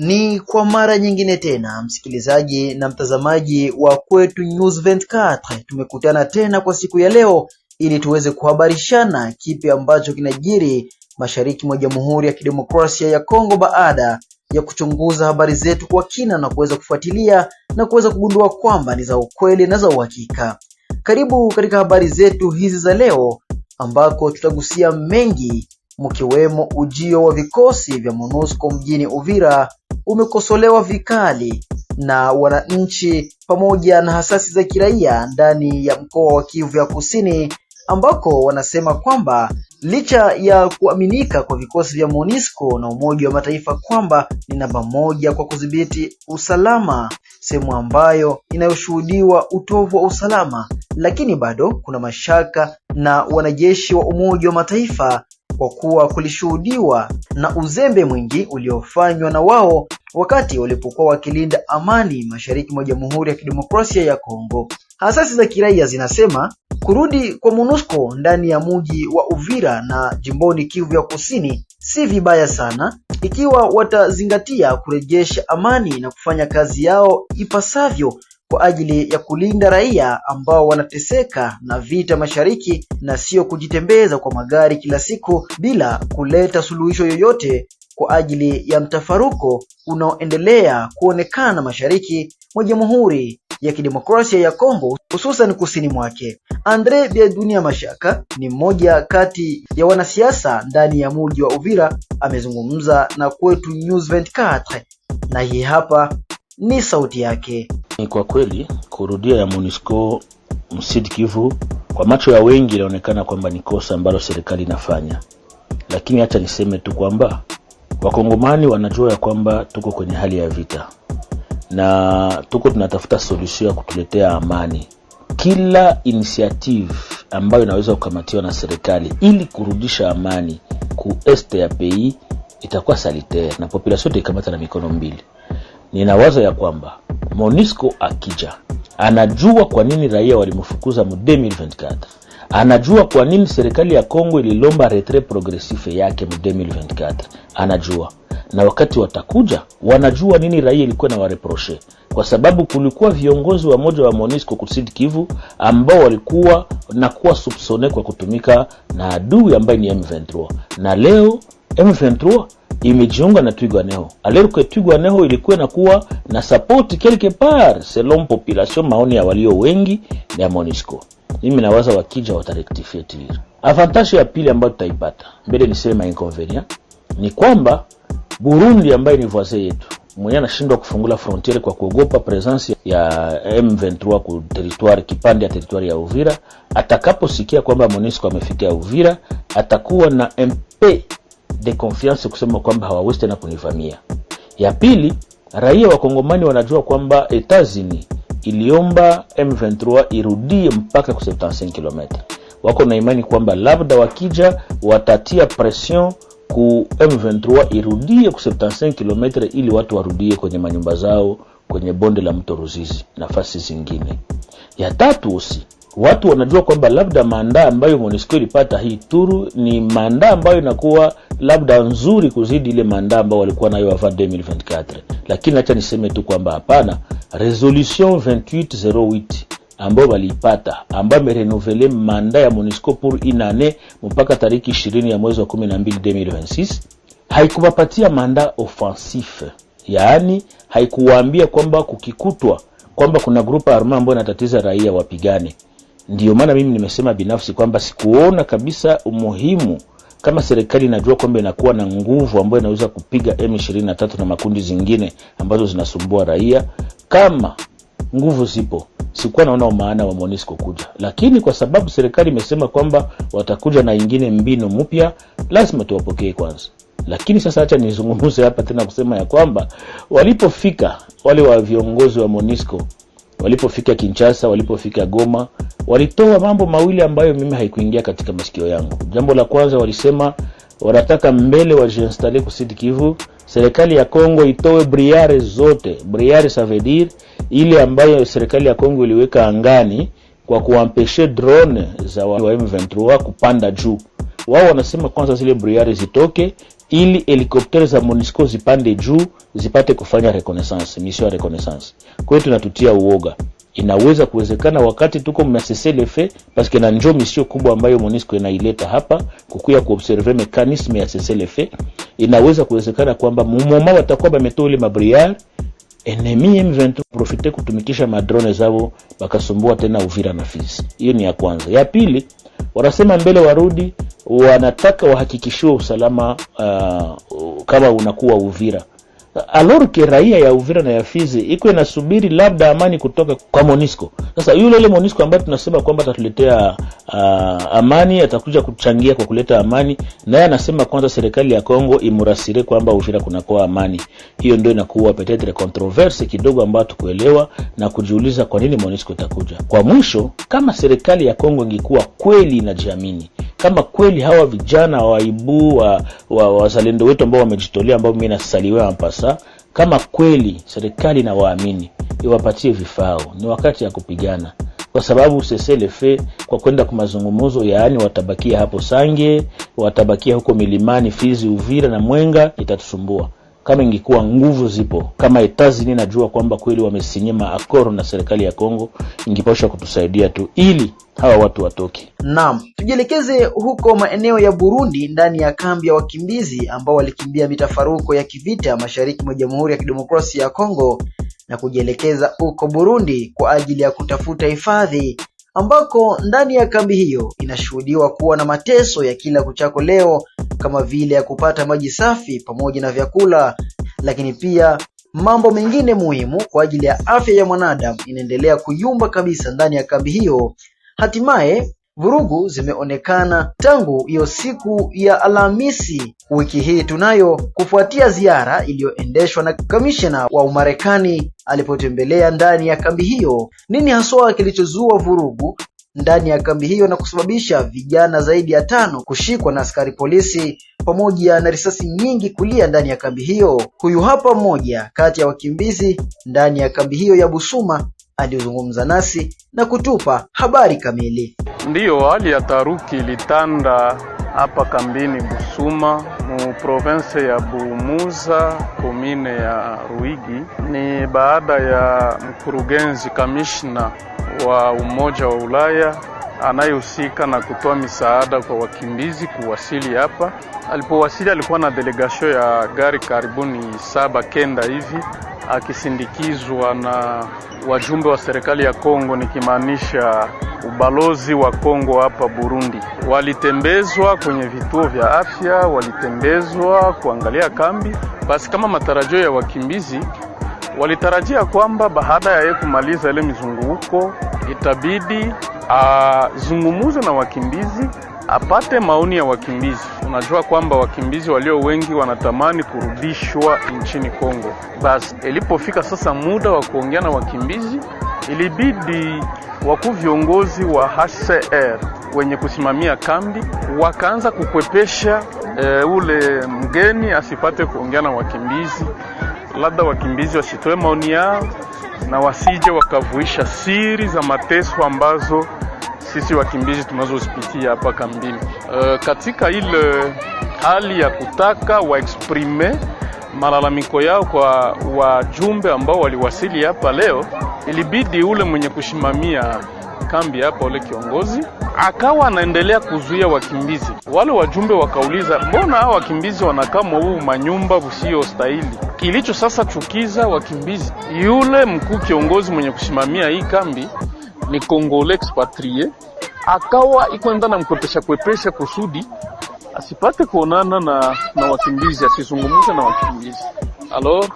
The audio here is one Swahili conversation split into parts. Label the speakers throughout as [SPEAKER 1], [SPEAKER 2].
[SPEAKER 1] Ni kwa mara nyingine tena msikilizaji na mtazamaji wa Kwetu News 24, tumekutana tena kwa siku ya leo ili tuweze kuhabarishana kipi ambacho kinajiri mashariki mwa Jamhuri ya Kidemokrasia ya Kongo baada ya kuchunguza habari zetu kwa kina na kuweza kufuatilia na kuweza kugundua kwamba ni za ukweli na za uhakika. Karibu katika habari zetu hizi za leo ambako tutagusia mengi mkiwemo ujio wa vikosi vya MONUSCO mjini Uvira umekosolewa vikali na wananchi pamoja na hasasi za kiraia ndani ya mkoa wa Kivu ya Kusini, ambako wanasema kwamba licha ya kuaminika kwa vikosi vya MONUSCO na Umoja wa Mataifa kwamba ni namba moja kwa kudhibiti usalama sehemu ambayo inayoshuhudiwa utovu wa usalama, lakini bado kuna mashaka na wanajeshi wa Umoja wa Mataifa kwa kuwa kulishuhudiwa na uzembe mwingi uliofanywa na wao wakati walipokuwa wakilinda amani mashariki mwa Jamhuri ya Kidemokrasia ya Kongo. Hasasi za kiraia zinasema kurudi kwa MONUSCO ndani ya mji wa Uvira na jimboni Kivu ya Kusini si vibaya sana ikiwa watazingatia kurejesha amani na kufanya kazi yao ipasavyo kwa ajili ya kulinda raia ambao wanateseka na vita mashariki, na sio kujitembeza kwa magari kila siku bila kuleta suluhisho yoyote kwa ajili ya mtafaruko unaoendelea kuonekana mashariki mwa Jamhuri ya Kidemokrasia ya Kongo, hususan kusini mwake. Andre Biedunia Mashaka ni mmoja kati ya wanasiasa ndani ya mji wa Uvira, amezungumza na Kwetu News 24 na hii hapa ni sauti yake.
[SPEAKER 2] Ni kwa kweli kurudia ya MONUSCO Sud Kivu kwa macho ya wengi inaonekana kwamba ni kosa ambalo serikali inafanya, lakini acha niseme tu kwamba Wakongomani wanajua ya kwamba tuko kwenye hali ya vita na tuko tunatafuta solution ya kutuletea amani. Kila initiative ambayo inaweza kukamatiwa na serikali ili kurudisha amani ku este ya pays itakuwa salitaire na population ikamata na mikono mbili. Ninawaza ya kwamba MONUSCO akija anajua kwa nini raia walimfukuza mu 2024. Anajua kwa nini serikali ya Kongo ililomba retrait progressif yake mu 2024. Anajua. Na wakati watakuja wanajua nini raia ilikuwa na wareproche, kwa sababu kulikuwa viongozi wa moja wa MONUSCO kusidi Kivu ambao walikuwa na kuwa soupçonné kwa kutumika na adui ambaye ni M23, na leo M23 imejiunga na Twirwaneho. Alors que Twirwaneho ilikuwa na kuwa na support quelque part selon population, maoni ya walio wengi ya MONUSCO. Mimi nawaza wakija watarectifier tiro. Avantage ya pili ambayo tutaipata, mbele nisema inconvénient, ni kwamba Burundi ambaye ni voisin yetu mwenye anashindwa kufungula frontiere kwa kuogopa presence ya M23 ku territoire kipande ya territoire ya Uvira, atakaposikia kwamba MONUSCO amefikia Uvira atakuwa na MP de confiance kusema kwamba hawawezi tena kunivamia. Ya pili, raia wa Kongomani wanajua kwamba Etats-Unis iliomba M23 irudie mpaka ku 75 km. Wako na imani kwamba labda wakija watatia pression ku M23 irudie ku 75 km ili watu warudie kwenye manyumba zao kwenye bonde la mto Ruzizi na nafasi zingine. Ya tatu usi, watu wanajua kwamba labda mandaa ambayo MONUSCO ilipata hii turu ni mandaa ambayo inakuwa labda nzuri kuzidi ile mandaa ambayo walikuwa nayo avant 2024. Lakini acha niseme tu kwamba hapana, resolution 2808 ambayo walipata ambayo merenouveler mandat ya MONUSCO pour une année mpaka tariki 20 ya mwezi wa 12 2026 haikuwapatia mandat offensif. Yaani haikuwaambia kwamba kukikutwa kwamba kuna grupa arma ambayo inatatiza raia wapigane. Ndiyo maana mimi nimesema binafsi kwamba sikuona kabisa umuhimu, kama serikali inajua kwamba inakuwa na nguvu ambayo inaweza kupiga M23 na makundi zingine ambazo zinasumbua raia, kama nguvu zipo sikuwa naona maana wa MONUSCO kuja. Lakini kwa sababu serikali imesema kwamba watakuja na ingine mbinu mpya, lazima tuwapokee kwanza. Lakini sasa acha nizungumze hapa tena kusema ya kwamba walipofika wale wa viongozi wa MONUSCO, walipofika Kinshasa, walipofika Goma, walitoa mambo mawili ambayo mimi haikuingia katika masikio yangu. Jambo la kwanza walisema wanataka mbele wajiinstalle kusidi Kivu, serikali ya Kongo itoe briare zote. Briare ça veut dire ile ambayo serikali ya Kongo iliweka angani kwa kuampeshe drone za wa M23 kupanda juu. Wao wanasema kwanza zile briare zitoke ili helikopteri za MONUSCO zipande juu zipate kufanya reconnaissance, mission ya reconnaissance. Kwa hiyo tunatutia uoga. Inaweza kuwezekana wakati tuko mmesese le fait parce que na njoo mission kubwa ambayo MONUSCO inaileta hapa kukuya kuobserver mechanisme ya cessez le fait, inaweza kuwezekana kwamba mumoma watakuwa bametoa ile mabriar enemy M23 profite kutumikisha madrone zao bakasumbua tena Uvira na Fizi. Hiyo ni ya kwanza. Ya pili, wanasema mbele warudi, wanataka wahakikishiwe usalama kama unakuwa Uvira. Alors que raia ya Uvira na ya Fizi iko inasubiri labda amani kutoka kwa MONUSCO. Sasa yule MONUSCO ambaye tunasema kwamba atatuletea amani, atakuja kuchangia kwa kuleta amani, naye anasema kwanza serikali ya Kongo imurasire kwamba Uvira kunakuwa amani. Hiyo ndio inakuwa peut-être controverse kidogo ambayo tukuelewa na kujiuliza kwa nini MONUSCO itakuja. Kwa mwisho, kama serikali ya Kongo ingekuwa kweli inajiamini, kama kweli hawa vijana waibu wazalendo wetu ambao wamejitolea, ambao mimi nasaliwa ampasa, kama kweli serikali na waamini, iwapatie vifao, ni wakati ya kupigana. Kwa sababu cessez le fait kwa kwenda kwa mazungumzo, yaani watabakia hapo Sange, watabakia huko milimani Fizi, Uvira na Mwenga, itatusumbua. Kama ingekuwa nguvu zipo, kama Etazini najua kwamba kweli wamesinyima akoro na serikali ya Kongo, ingepaswa kutusaidia tu ili hawa watu watoke.
[SPEAKER 1] Naam, tujielekeze huko maeneo ya Burundi, ndani ya kambi ya wakimbizi ambao walikimbia mitafaruko ya kivita mashariki mwa Jamhuri ya Kidemokrasia ya Kongo na kujielekeza huko Burundi kwa ajili ya kutafuta hifadhi, ambako ndani ya kambi hiyo inashuhudiwa kuwa na mateso ya kila kuchako leo, kama vile ya kupata maji safi pamoja na vyakula, lakini pia mambo mengine muhimu kwa ajili ya afya ya mwanadamu inaendelea kuyumba kabisa ndani ya kambi hiyo. Hatimaye vurugu zimeonekana tangu hiyo siku ya Alhamisi wiki hii tunayo, kufuatia ziara iliyoendeshwa na kamishna wa Umarekani alipotembelea ndani ya kambi hiyo. Nini haswa kilichozua vurugu ndani ya kambi hiyo na kusababisha vijana zaidi ya 5 kushikwa na askari polisi pamoja na risasi nyingi kulia ndani ya kambi hiyo? Huyu hapa mmoja kati ya wakimbizi ndani ya kambi hiyo ya Busuma alizungumza nasi na kutupa habari kamili.
[SPEAKER 3] Ndiyo, hali ya taruki ilitanda hapa kambini Busuma mu province ya Buumuza, komine ya Ruigi. Ni baada ya mkurugenzi kamishna wa Umoja wa Ulaya anayehusika na kutoa misaada kwa wakimbizi kuwasili hapa. Alipowasili alikuwa na delegation ya gari karibuni 7-9 hivi, akisindikizwa na wajumbe wa serikali ya Kongo, nikimaanisha ubalozi wa Kongo hapa Burundi. Walitembezwa kwenye vituo vya afya, walitembezwa kuangalia kambi. Basi kama matarajio ya wakimbizi, walitarajia kwamba baada ya kumaliza ile mizunguko itabidi azungumuze na wakimbizi, apate maoni ya wakimbizi. Unajua kwamba wakimbizi walio wengi wanatamani kurudishwa nchini Kongo. Basi ilipofika sasa muda wa kuongea na wakimbizi, ilibidi wakuu viongozi wa HCR wenye kusimamia kambi wakaanza kukwepesha ule mgeni asipate kuongea na wakimbizi, labda wakimbizi wasitoe maoni yao na wasije wakavuisha siri za mateso ambazo sisi wakimbizi tunazozipitia hapa kambini. Katika ile hali ya kutaka waexprime malalamiko yao kwa wajumbe ambao waliwasili hapa leo, ilibidi ule mwenye kushimamia kambi hapa, ule kiongozi, akawa anaendelea kuzuia wakimbizi. Wale wajumbe wakauliza, mbona hao wakimbizi wanakaa huu manyumba usio stahili? Kilicho sasa chukiza wakimbizi, yule mkuu kiongozi mwenye kushimamia hii kambi ni Congolais expatrie, akawa ikwenda na kwepesha kusudi asipate kuonana na wakimbizi, asizungumze na wakimbizi. Alors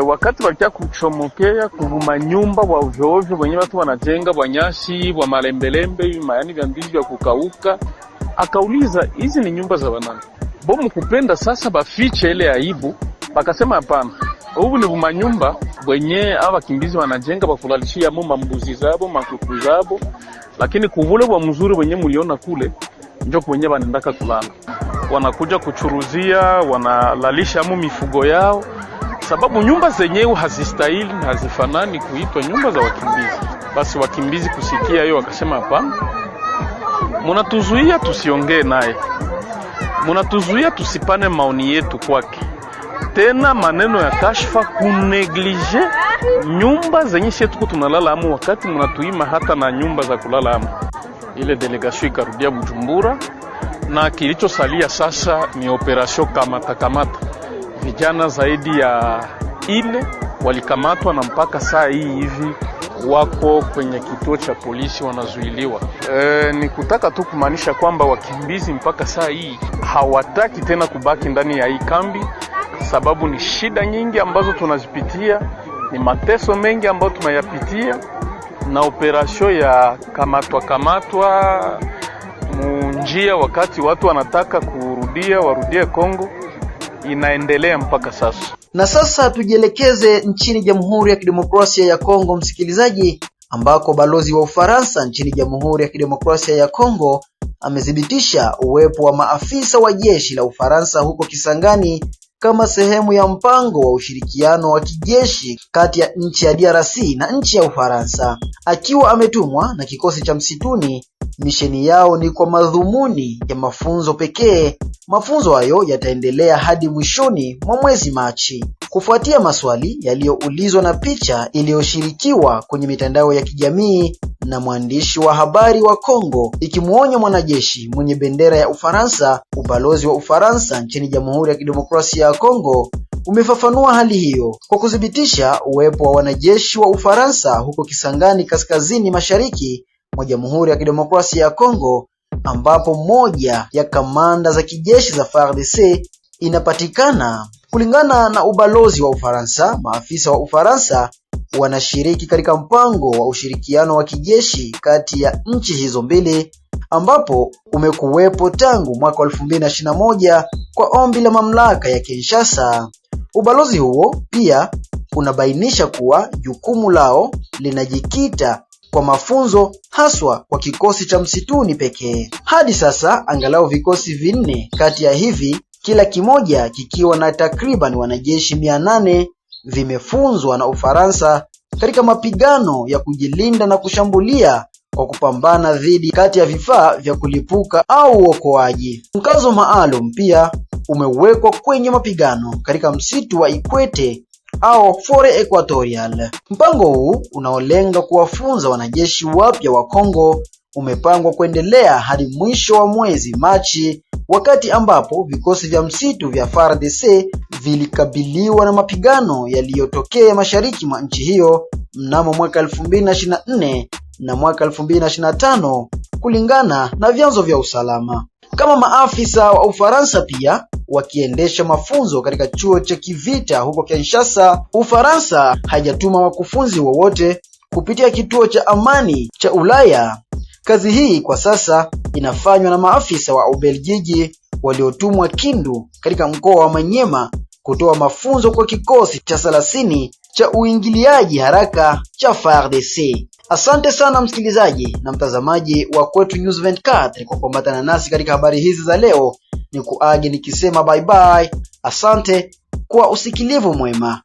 [SPEAKER 3] wakati wakia kuchomokea kuvuma nyumba wa ovyo wenye watu wanajenga wanyasi wa malembelembe mayani vya ndizi vya kukauka, akauliza hizi ni nyumba za wanani? Bomu kupenda sasa bafiche ile aibu, bakasema hapana, hubu ni vuma nyumba wenye hawa wakimbizi wanajenga bakulalishia mu mambuzi zabo, makuku zabo, lakini kuvule wa mzuri wenye muliona kule ndio kwenye wanaendaka kulala. Wanakuja kuchuruzia, wanalalisha mu mifugo yao, sababu nyumba zenyewe hazistahili, hazifanani kuitwa nyumba za wakimbizi. Basi wakimbizi kusikia hiyo wakasema hapana, mnatuzuia tusiongee naye. munatuzuia tusipane maoni yetu kwake. Tena maneno ya kashfa, kuneglige nyumba zenye shetu tunalala amu, wakati munatuima hata na nyumba za kulala amu. Ile delegation ikarudia Bujumbura, na kilichosalia sasa ni operasyon kamata. Vijana zaidi ya ile walikamatwa na mpaka saa hii hivi wako kwenye kituo cha polisi wanazuiliwa. Ni kutaka tu kumaanisha kwamba wakimbizi mpaka saa hii hawataki tena kubaki ndani ya hii kambi, sababu ni shida nyingi ambazo tunazipitia, ni mateso mengi ambayo tunayapitia, na operasyon ya kamatwa munjia wakati watu wanataka warudie Kongo inaendelea mpaka sasa.
[SPEAKER 1] Na sasa tujielekeze nchini Jamhuri ya Kidemokrasia ya Kongo, msikilizaji, ambako balozi wa Ufaransa nchini Jamhuri ya Kidemokrasia ya Kongo amethibitisha uwepo wa maafisa wa jeshi la Ufaransa huko Kisangani kama sehemu ya mpango wa ushirikiano wa kijeshi kati ya nchi ya DRC na nchi ya Ufaransa. Akiwa ametumwa na kikosi cha msituni, misheni yao ni kwa madhumuni ya mafunzo pekee. Mafunzo hayo yataendelea hadi mwishoni mwa mwezi Machi. Kufuatia maswali yaliyoulizwa na picha iliyoshirikiwa kwenye mitandao ya kijamii na mwandishi wa habari wa Kongo ikimuonya mwanajeshi mwenye bendera ya Ufaransa, ubalozi wa Ufaransa nchini Jamhuri ya Kidemokrasia ya Kongo umefafanua hali hiyo kwa kudhibitisha uwepo wa wanajeshi wa Ufaransa huko Kisangani, kaskazini mashariki mwa Jamhuri ya Kidemokrasia ya Kongo, ambapo moja ya kamanda za kijeshi za FARDC inapatikana. Kulingana na ubalozi wa Ufaransa, maafisa wa Ufaransa wanashiriki katika mpango wa ushirikiano wa kijeshi kati ya nchi hizo mbili, ambapo umekuwepo tangu mwaka 2021 kwa ombi la mamlaka ya Kinshasa. Ubalozi huo pia unabainisha kuwa jukumu lao linajikita kwa mafunzo haswa kwa kikosi cha msituni pekee. Hadi sasa angalau vikosi 4 kati ya hivi, kila kimoja kikiwa na takriban wanajeshi 800, vimefunzwa na Ufaransa katika mapigano ya kujilinda na kushambulia kwa kupambana dhidi kati ya vifaa vya kulipuka au uokoaji. Mkazo maalum pia umewekwa kwenye mapigano katika msitu wa Ikwete au Forêt Equatoriale. Mpango huu unaolenga kuwafunza wanajeshi wapya wa Kongo umepangwa kuendelea hadi mwisho wa mwezi Machi, wakati ambapo vikosi vya msitu vya FARDC vilikabiliwa na mapigano yaliyotokea mashariki mwa nchi hiyo mnamo mwaka 2024 na mwaka 2025 kulingana na vyanzo vya usalama. Kama maafisa wa Ufaransa pia wakiendesha mafunzo katika chuo cha kivita huko Kinshasa, Ufaransa haijatuma wakufunzi wowote kupitia kituo cha amani cha Ulaya. Kazi hii kwa sasa inafanywa na maafisa wa Ubelgiji waliotumwa Kindu katika mkoa wa Manyema kutoa mafunzo kwa kikosi cha 30 cha uingiliaji haraka cha FARDC. Asante sana msikilizaji na mtazamaji wa Kwetu News 24 kwa kuambatana nasi katika habari hizi za leo. Ni kuage nikisema bye bye. Asante kwa usikilivu mwema.